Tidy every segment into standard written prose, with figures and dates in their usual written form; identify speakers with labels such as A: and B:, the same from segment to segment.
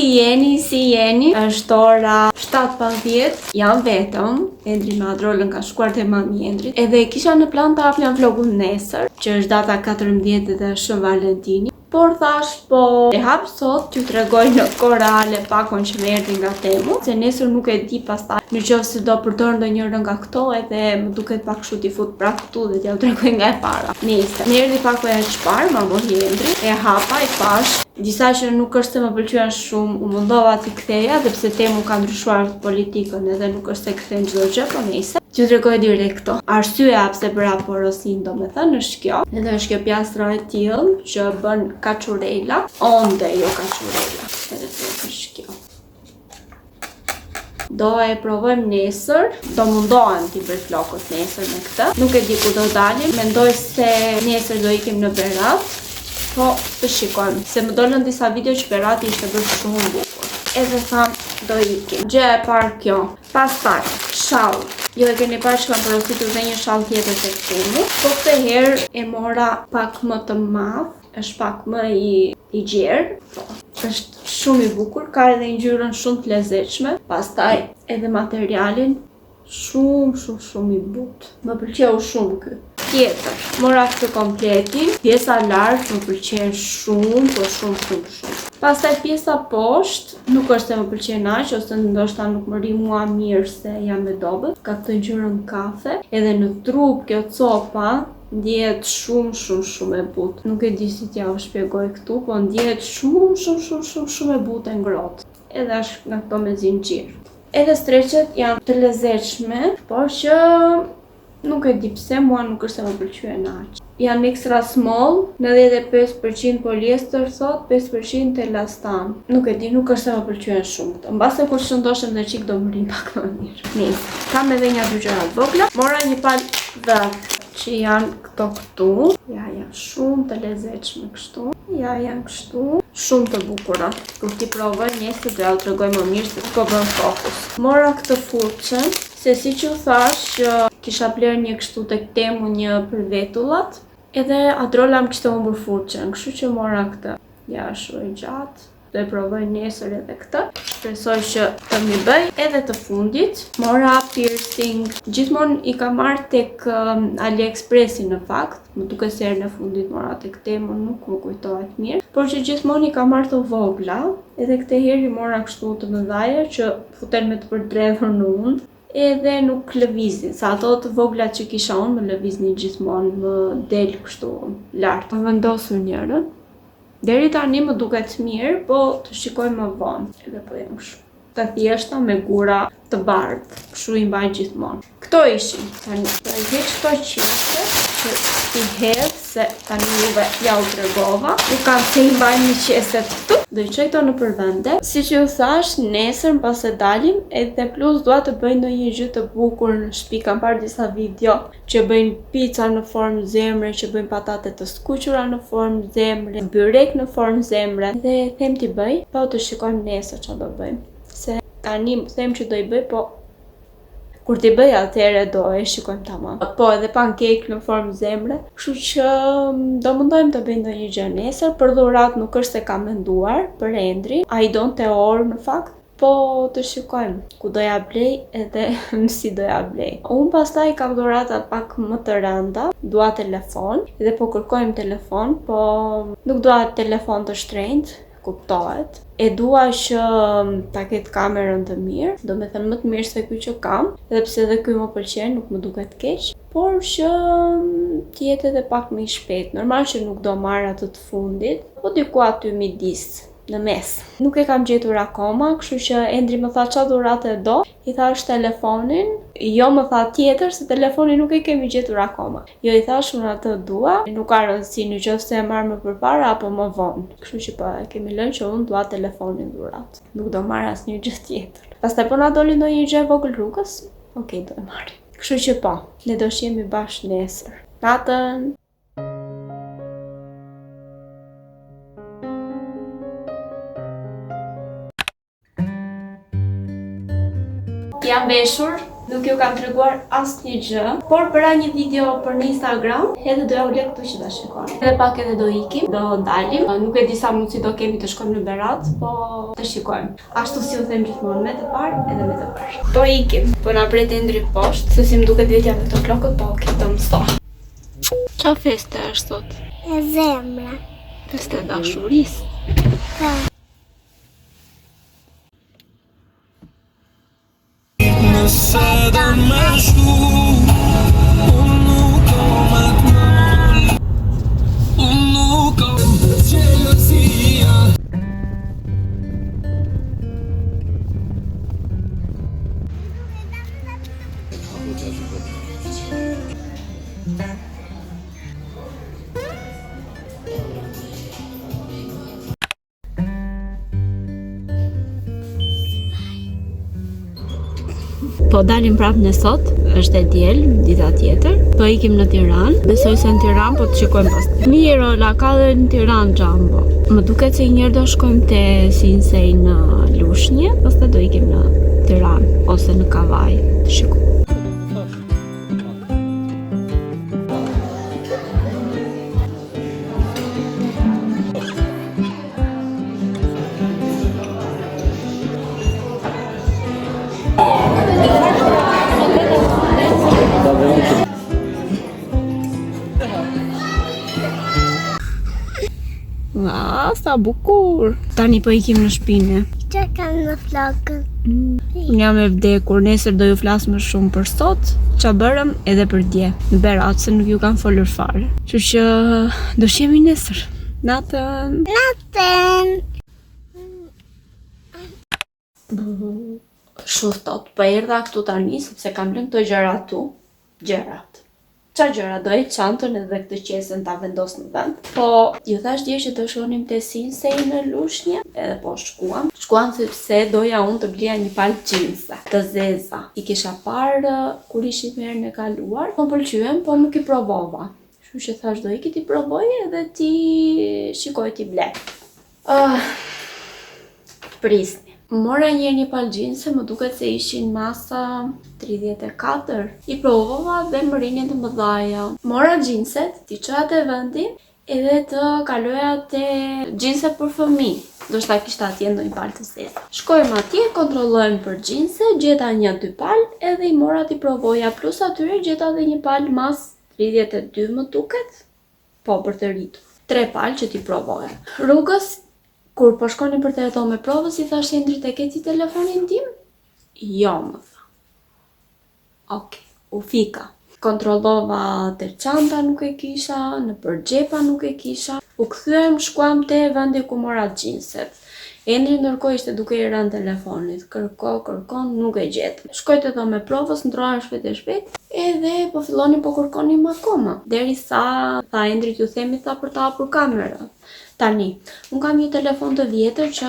A: Si jeni? Është ora 7:10, jam vetëm. Endri me Adrolën ka shkuar te mami Endrit. Edhe kisha në plan të hapja vlogun nesër, që është data 14 dhe Shën Valentini. Por thash, po e hap sot t'ju tregoj në korale pakon që më erdhi nga Temu, se nesër nuk e di pastaj nëse do përdor ndonjëra nga këto, edhe më duket pak kështu t'i fut prap këtu dhe t'ja tregoj nga e para. Nëse më erdhi pakoja e çfarë, ma mohi Endri, e hapa i pash. Disa që nuk është se më pëlqyen shumë, u mundova t'i ktheja, dhe pse Temu ka ndryshuar politikën edhe nuk është se kthejnë çdo gjë, po nëse t'ju tregoj direkt këto. Arsyeja pse bëra porosin domethënë është kjo. Edhe është kjo pjastra e tillë që bën kaçurela, onde jo kaçurela. Edhe është kjo. Do e provojmë nesër, do mundohem t'i bëj flokët nesër me këtë. Nuk e di ku do dalim, mendoj se nesër do ikim në Berat, po të shikojmë, se më dolën disa video që Berati ishte bërë shumë bukur. Edhe tham, do ikim. Gjë e parë kjo. Pastaj, shall. Jo e keni parë që kam porositur dhe një shall tjetër tek Temu, po këtë herë e mora pak më të madh, është pak më i gjerë, po. Është shumë i bukur, ka edhe ngjyrën shumë të lezetshme, pastaj edhe materialin shumë i butë. Më pëlqeu shumë ky. Tjetër, mora këtë kompletin, pjesa lart më pëlqen shumë, po shumë. Pastaj pjesa poshtë, nuk është se më pëlqen aq, ose ndoshta nuk më ri mua mirë se jam me dobët, ka këtë ngjyrën kafe, edhe në trup kjo copa ndjehet shumë e butë. Nuk e di si t'ja u shpjegoj këtu, po ndjehet shumë e butë e ngrohtë. Edhe është nga këto me zinxhir. Edhe streqet janë të lezetshme, por që nuk e di pse mua nuk është se më pëlqyen aq. Janë extra small, 95% poliester thot, 5% elastan. Nuk e di, nuk është se më pëlqyen shumë këto. Mbase kur shëndoshem dhe qik do më rin pak më mirë. Nisë. Kam edhe një dy gjëra të vogla. Mora një palë dhe që janë këtu. Ja, janë shumë të lezetshme kështu. Ja, janë kështu. Shumë të bukura. Kur t'i provoj nesër do ja u tregoj më mirë se s'ko bën fokus. Mora këtë furçën, se si që thash, kisha bler një kështu tek Temu një për vetullat, edhe Adrola më kishte humbur furçën, kështu që mora këtë. Ja, shumë e gjatë. Do e provoj nesër edhe këtë. Shpresoj që të mi bëj. Edhe të fundit, mora piercing. Gjithmonë i kam marrë tek AliExpressi në fakt. Më duket se herën e fundit mora tek Temu, nuk më kujtohet mirë. Por që gjithmonë i kam marrë të vogla. Edhe këtë herë i mora kështu të mëdhaja që futen me të përdredhur në und. Edhe nuk lëvizin, sa ato të vogla që kisha unë më lëvizni gjithmonë, më del kështu lart. Më vendosur njërën. Deri tani më duket mirë, po të shikoj më vonë. Edhe po jam kështu. Të thjeshta me gura të bardhë, kështu i mbaj gjithmonë. Këto ishin. Tani do e heq këto qeshte që i hedh se tani juve ja u tregova. Nuk kam se i mbaj një qeset këtu. Do i qoj këto në përvende. Si që ju thash, nesër pas e dalim, edhe plus dua të bëj ndonjë gjë të bukur në shtëpi. Kam parë disa video që bëjnë pica në formë zemre, që bëjnë patate të skuqura në formë zemre, byrek në formë zemre. Dhe them t'i bëj, po të shikojmë nesër çfarë do bëjmë. Se tani them që do i bëj, po kur t'i bëj atëherë do e shikojmë tamam. Po edhe pancake në formë zemre. Kështu që do mundojmë të bëj ndonjë gjë nesër. Për dhuratë nuk është se kam menduar për Endri. Ai donte orë në fakt. Po të shikojmë ku do ja blej edhe si do ja blej. Unë pastaj kam dhurata pak më të rënda. Dua telefon. Edhe po kërkojmë telefon, po nuk dua telefon të shtrenjtë. Kuptohet. E dua që ta ketë kamerën të mirë, do me thënë më të mirë se ky që kam, edhe pse edhe ky më pëlqen, nuk më duket keq, por që t'jetë edhe pak më i shpejt. Normal që nuk do marr atë të fundit, po diku aty midis, në mes. Nuk e kam gjetur akoma, kështu që Endri më tha çfarë dhurate do, i thash telefonin, jo më tha tjetër se telefonin nuk e kemi gjetur akoma. Jo i thash unë atë dua, nuk ka rëndësi nëse e marr më përpara apo më vonë. Kështu që po e kemi lënë që unë dua telefonin dhuratë. Nuk do marr asnjë gjë tjetër. Pastaj po na doli ndonjë gjë vogël rrugës, okej, do e marrim. Kështu që po, ne do shihemi bashkë nesër. Natën. Jam veshur Nuk ju kam treguar asnjë gjë, por bëra një video për në Instagram, edhe doja u lë këtu që ta shikoni. Edhe pak edhe do ikim, do dalim. Nuk e di sa mundësi do kemi të shkojmë në Berat, po të shikojmë. Ashtu si u them gjithmonë, me të parë edhe me të parë. Do ikim, po na pret Endri poshtë, se si më duket vetja me këto flokët, po okay, do më sto. Qa feste është sot?
B: E zemra.
A: Feste e dashurisë. Po dalim prapë në sot, është e diel, dita tjetër. Po ikim në Tiranë. Besoj se në Tiranë, po të shikojmë pas. Mirë, la ka dhe në Tiranë Jumbo. Më duket se njërë do shkojmë te Sinsej në Lushnjë, pastaj do ikim në Tiranë ose në Kavaj, të shikojmë. Sa bukur. Tani po ikim në shpinë.
B: Që kam në flokën?
A: Jam e vdekur, nesër do ju flas më shumë për sot, qa bërëm edhe për dje. Në Berat, se nuk ju kam folur fare. Që që do shjemi nesër. Natën.
B: Natën.
A: Shuftot, po erdha këtu tani, sepse kam lënë këto gjërat tu. Gjërat. Qa gjëra do e çantën edhe këtë qesën ta vendos në vend. Po, ju thash dje që të shkonim te Sinsej në Lushnjë, edhe po shkuam. Shkuam sepse doja unë të blija një palë xhinse, të zeza. I kisha parë kur ishim herën e kaluar, po pëlqyen, po nuk i provova. Kështu që thash do iki ti provoj edhe ti shikoj ti ble. Prisni. Mora një palë xhinse, më duket se ishin masa 34. I provova dhe më rinin të mëdhaja. Mora xhinset, ti çoja te vendi, edhe të kaloja te xhinse për fëmijë. Do shta kishte atje ndonjë palë të zezë. Shkojmë atje, kontrollojmë për xhinse, gjeta 1-2 palë, edhe i mora ti provoja. Plus atyre gjeta dhe një palë mas 32 më duket, po për të rritur. 3 palë që ti provoja. Rrugës, kur po shkonin për të hedhur me provës, i thash Endri tek e ti telefonin tim? Jo, më tha. Okej, u fika. Kontrollova te çanta nuk e kisha, në përgjepa nuk e kisha. U kthyem, shkuam te vendi ku mora xhinset. Endri ndërkohë ishte duke i rënë telefonit. Kërkon, nuk e gjet. Shkoj te dhome provës, ndrohem shpejt e shpejt, edhe po fillonin po kërkonim akoma. Derisa tha Endri t'ju themi tha për të hapur kamerën. Tani, unë kam një telefon të vjetër që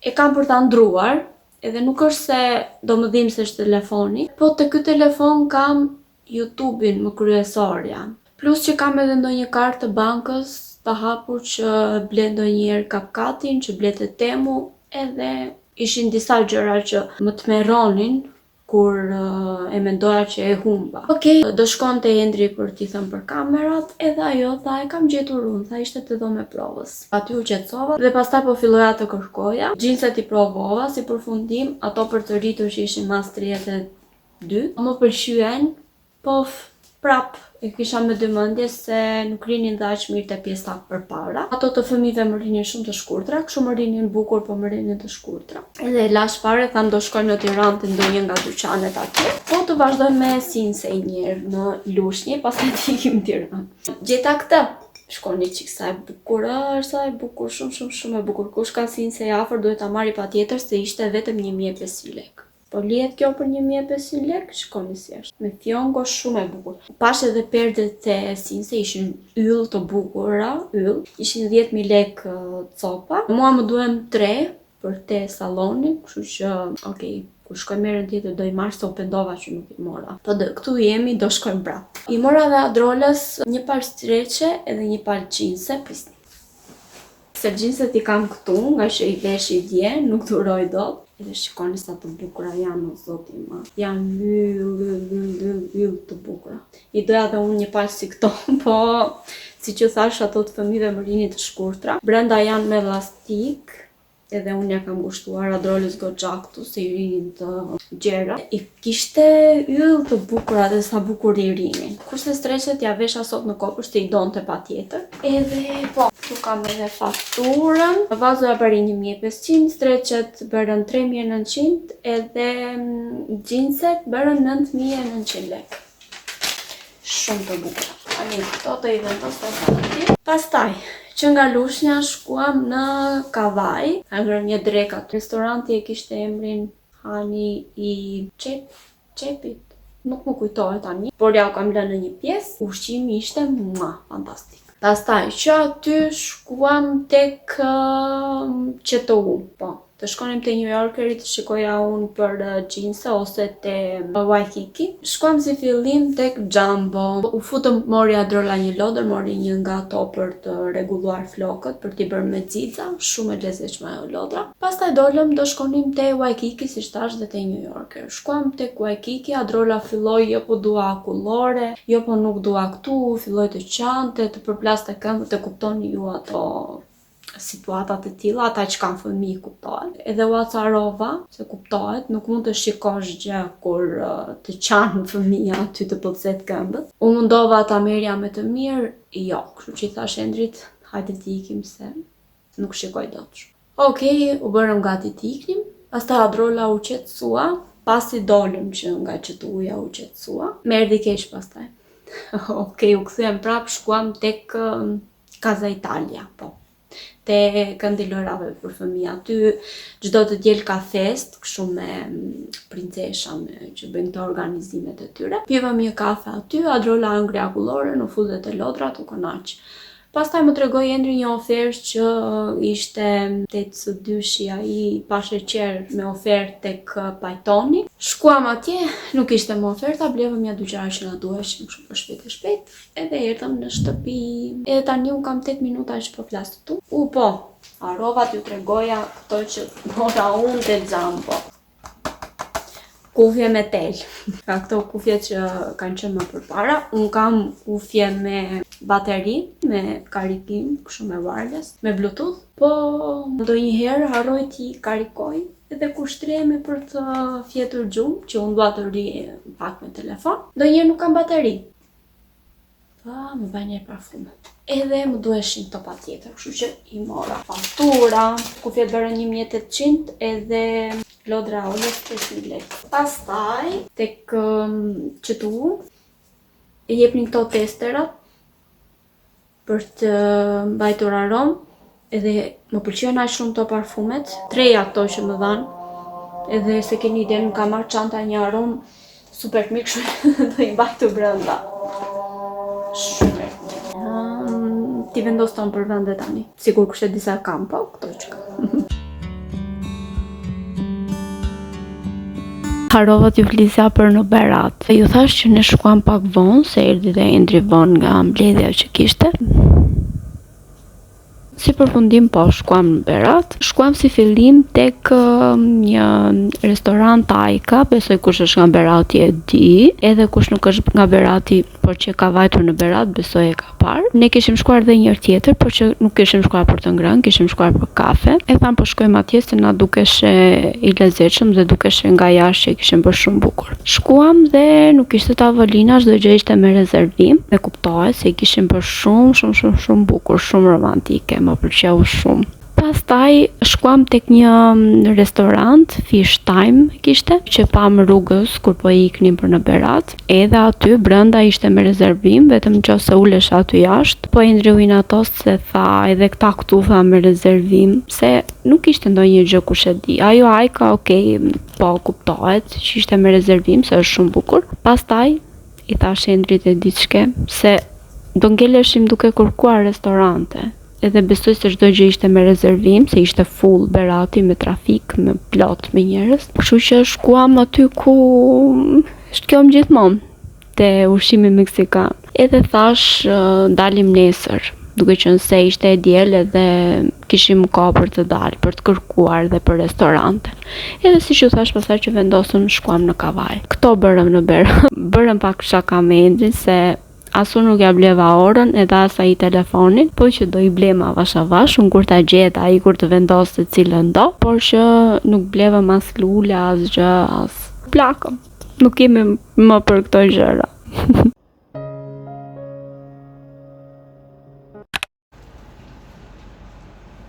A: e kam për ta ndruar, edhe nuk është se do më dhimbë se është telefoni, po të ky telefon kam YouTube-in më kryesor jam. Plus që kam edhe ndonjë kartë të bankës të hapur që ble ndonjëherë CapCutin, që ble te Temu, edhe ishin disa gjëra që më tmerronin kur e mendoja që e humba. Okej, do shkonte Endri për t'i thënë për kamerat, edhe ajo tha e kam gjetur unë, tha ishte te dhome provës. Aty u qetësova dhe pastaj po filloja të kërkoja. Xhinset i provova, si përfundim, ato për të rritur që ishin mas 32. Më pëlqyen, po prap e kisha me dëmendje se nuk rinin dhe aq mirë te pjesa përpara. Ato të fëmijëve më rinin shumë të shkurtra, kështu më rinin bukur, po më rinin të shkurtra. Edhe e lash fare, tham do shkojmë në Tiranë te ndonjë nga dyqanet atje, po të vazhdojmë me Sinsej një herë në Lushnjë, pastaj të ikim në Tiranë. Gjeta këtë. Shkoni qik sa e bukur është, sa e bukur, shumë e bukur. Kush ka Sinsej afër duhet ta marri patjetër se ishte vetëm 1500 lekë. Po lihet kjo për 1500 lekë, shkoni si është. Me fjongo shumë e bukur. Pash edhe perdet e Sinsej ishin yll të bukura, ishin 10.000 lekë copa. Mua më duhen 3 për te sallonin, kështu që, okej, kur shkoj merën tjetër do i marr se u pendova që nuk i mora. Po këtu jemi, do shkojmë prapë. I mora dhe Adrolës një palë streqe edhe një palë xhinse, prisni. Se xhinset i kam këtu, nga që i vesh i dje, nuk duroj dot. Edhe shikoni sa të bukura janë, o zoti ma. Janë yll të bukura. I doja dhe unë një palë si këto, po si që thash ato të fëmijëve më rinit të shkurtra. Brenda janë me elastik, edhe unë ja kam gushtuar Adrolës goxha këtu se i rinin të gjera. I kishte yll të bukura dhe sa bukur i rinin. Kurse streqet ja vesha sot në kopësht të i donte pa tjetër. Edhe po, tu kam edhe fakturën. Vazoja bëri 1500, streqet bërën 3900 edhe gjinset bërën 9900 lek. Shumë të bukura. Ani, këto të i vendos të fati. Pastaj, që nga Lushnja shkuam në Kavaj, ka ngrënë një drekat. Restoranti e kishte emrin Hani i Qepit. Nuk më kujtohet tani, por ja u kam lënë në një pjesë. Ushqimi ishte fantastik. Pastaj, që aty shkuam tek QTU, po. Të shkonim te New Yorkerit, shikoja unë për gjinse ose te Waikiki. Shkuam si fillim tek Jumbo. U futëm, mori Adrola një lodër, mori një nga ato për të rregulluar flokët, për t'i bërë me xixa, shumë e lezetshme ajo lodra. Pastaj dolëm do shkonim te Waikiki, siç thash, dhe te New Yorker. Shkuam tek Waikiki, Adrola filloi jo po dua akullore, jo po nuk dua këtu, filloi të qante, të përplaste këmbët, të kuptoni ju ato situatat e tilla, ata që kanë fëmijë kuptohet. Edhe u acarova, se kuptohet, nuk mund të shikosh gjë kur të qanë fëmija aty të pëlqet këmbët. U mundova ta merrja me të mirë, jo, kështu që i thash Endrit, hajde të ikim se nuk shikoj dot. Okej, u bërëm gati të iknim, pastaj Adrola u qetësua, pasi dolëm që nga QTU-ja u qetësua, më erdhi keq pastaj. Okej, u kthyem prap, shkuam tek Casa Italia, po. Te këndilorave për fëmija. Aty çdo të diel ka fest, kështu me princesha që bëjnë këto organizimet e tyre. Pjevëm një kafe aty, Adrola ëngri akullore, në full të lodrat u kënaq. Pastaj më tregoi Endri një ofertë që ishte 8-2 ai pa sheqer me ofertë tek Pajtoni. Shkuam atje, nuk ishte më oferta, blevëm ja dy gjëra që na duheshin kështu për shpejt, edhe erdhëm në shtëpi. Edhe tani un kam 8 minuta që po flas këtu. Po, harova t'ju tregoja këto që mora unë te Jumbo. Kufje me tel. Ka këto kufje që kanë qenë më përpara. Unë kam kufje me bateri, me karikim, kështu me wireless, me Bluetooth. Po ndonjëherë harroj t'i karikoj edhe kur shtrihemi për të fjetur gjumë, që unë dua të ri pak me telefon, ndonjëherë nuk kam bateri. Më bëj një parfum. Edhe më duheshin këto patjetër, kështu që i mora. Faktura, kufjet bërën 1800 edhe lodra olës 300 lekë. Pastaj, tek QTU, e jepnin këto testerat për të mbajtur aromë, edhe më pëlqejnë aq shumë këto parfumet, 3 ato që më dhanë, edhe se keni ide, nuk kam marrë çanta një aromë super të mirë, kështu do i mbajtur brenda. Shumë. Ti vendos tonë për vende tani. Sigur kushtet disa kam, po këto që kam. Harova t'ju flisja për në Berat. Ju thash që ne shkuam pak vonë, se erdhi dhe Endri vonë nga mbledhja që kishte. Si përfundim, po, shkuam në Berat. Shkuam si fillim tek një restorant Tajka, besoj kush është nga Berati e di, edhe kush nuk është nga Berati, por që ka vajtur në Berat, besoj e ka parë. Ne kishim shkuar dhe njërë tjetër, por që nuk kishim shkuar për të ngrënë, kishim shkuar për kafe. E tham, po shkojmë atje se na dukeshe i lezetshëm dhe dukeshe nga jashtë që kishim bërë shumë bukur. Shkuam dhe nuk ishte tavolina, çdo gjë ishte me rezervim, dhe kuptohet se i kishim bërë shumë bukur, shumë romantike. Më pëlqeu shumë. Pastaj shkuam tek një restorant, Fish Time kishte, që pam rrugës kur po iknim për në Berat. Edhe aty brenda ishte me rezervim, vetëm nëse ulesh aty jashtë. Po Endri u inatos se tha edhe këta këtu tha me rezervim, se nuk ishte ndonjë gjë kush e di. Ajo ajka, okay, po kuptohet që ishte me rezervim, se është shumë bukur. Pastaj i thash Endrit e diçke se do ngeleshim duke kërkuar restorante. Edhe besoj se çdo gjë ishte me rezervim, se ishte full Berati me trafik, me plot me njerëz. Kështu që shkuam aty ku shkojmë gjithmonë te ushqimi meksikan. Edhe thash dalim nesër. duke qenë se ishte e diel dhe kishim kohë për të dalë, për të kërkuar dhe për restorante. Edhe si që thash pasaj që vendosëm shkuam në Kavaj. Këto bërëm në Berë. Bërëm pak shaka me Endrin se asu nuk ja bleva orën edhe asa i telefonin, po që do i blema avash, unë kur ta gjeta ai kur të vendos se cilën do, por që nuk bleva mas lule, as gjë, as plakëm. Nuk kemi më për këto gjëra.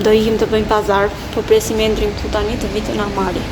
A: Do ikim të bëjmë pazar, po presim Endrin këtu tani të vitë na marri.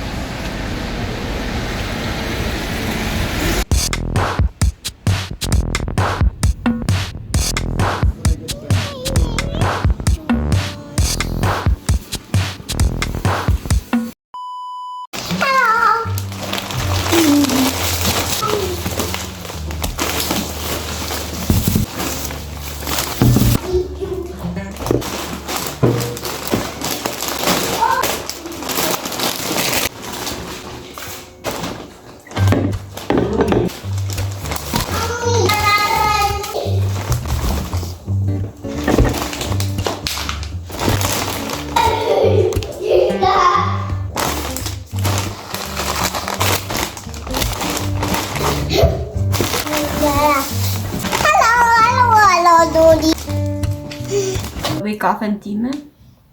A: Bëj kafen time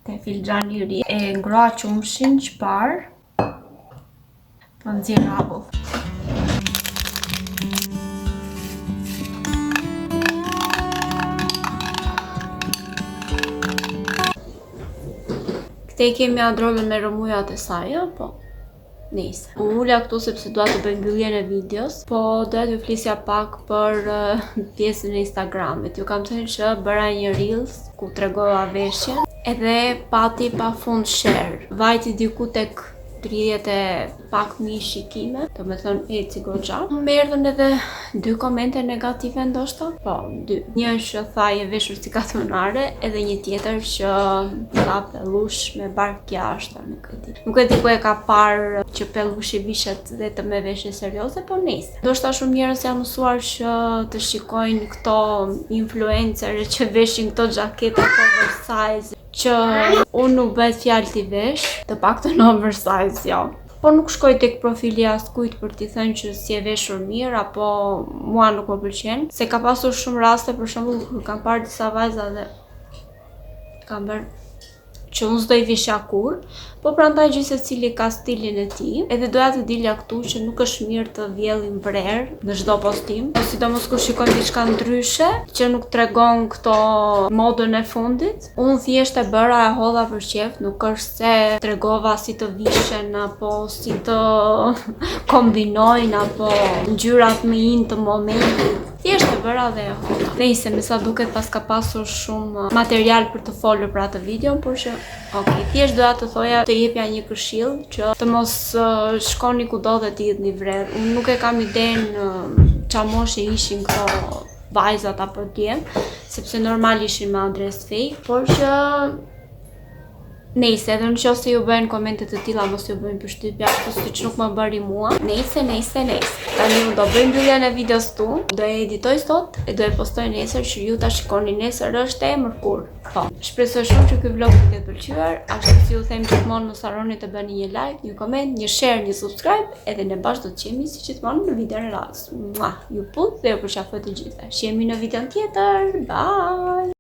A: te filxhani i ri. E ngroha qumshin çpar. Po nxjerr rabull. Këte kemi adrollën me rëmujat e saj, po nice. Unë ulla këtu sepse dua të bëj mbylljen e videos, po doja t'ju flisja pak për pjesën e Instagramit. Ju kam thënë që bëra një reels ku tregova veshjen edhe pati pafund share. Vajti diku tek 30 e pak mijë shikime, do me thënë eci goxha. Më erdhën edhe 2 komente negative ndoshta. Po, 2. Një që tha je veshur si katonare, edhe një tjetër që ka pellush me bark jashtë, nuk e di. Nuk e di ku e ka parë që pellushi vishet dhe të me veshje serioze, po nice. Ndoshta shumë njerëz janë mësuar që të shikojnë këto influencerë që veshin këto xhaketa oversize, që unë nuk bëhet fjalë t'i vesh, të paktën oversize, jo. Po nuk shkoj tek profili askujt për t'i thënë që si e veshur mirë, apo mua nuk më pëlqen. Se ka pasur shumë raste, për shembull, kur kam parë disa vajza dhe kam bërë që unë s'do i vishja kur, po prandaj gjithë secili ka stilin e tij. Edhe doja të dilja këtu që nuk është mirë të vjellim vrerë në çdo postim, po sidomos kur shikon diçka ndryshe që nuk tregon këto modën e fundit. Unë thjesht e bëra, e hodha për qejf, nuk është se tregova si të vishen apo si të kombinojnë apo ngjyrat më in të momentit. Thjesht e bëra dhe e hodha. Nëse me sa duket pas ka pasur shumë material për të folur për atë video, por që thjesht doja të thoja të jepja një këshill që të mos shkoni kudo dhe të jidhni vrerë. Unë nuk e kam idenë qa moshe ishin këto vajzat apo djem, sepse normal ishin me adres fake, por që nejse, edhe në qoftë se ju bëjnë komente të tilla, mos ju bëjnë përshtypje ashtu siç nuk më bëri mua. Nejse. Tani unë do bëj mbylljen e videos tu, do e editoj sot e do e postoj nesër që ju ta shikoni nesër, është e mërkur. Po, shpresoj shumë që ky vlog ju të pëlqyer, ashtu si ju them gjithmonë mos harroni të bëni një like, një comment, një share, një subscribe, edhe ne bashkë do të qemi si gjithmonë në video në radhës. Ju put dhe ju përshafoj të gjitha. Shihemi në videon tjetër. Bye.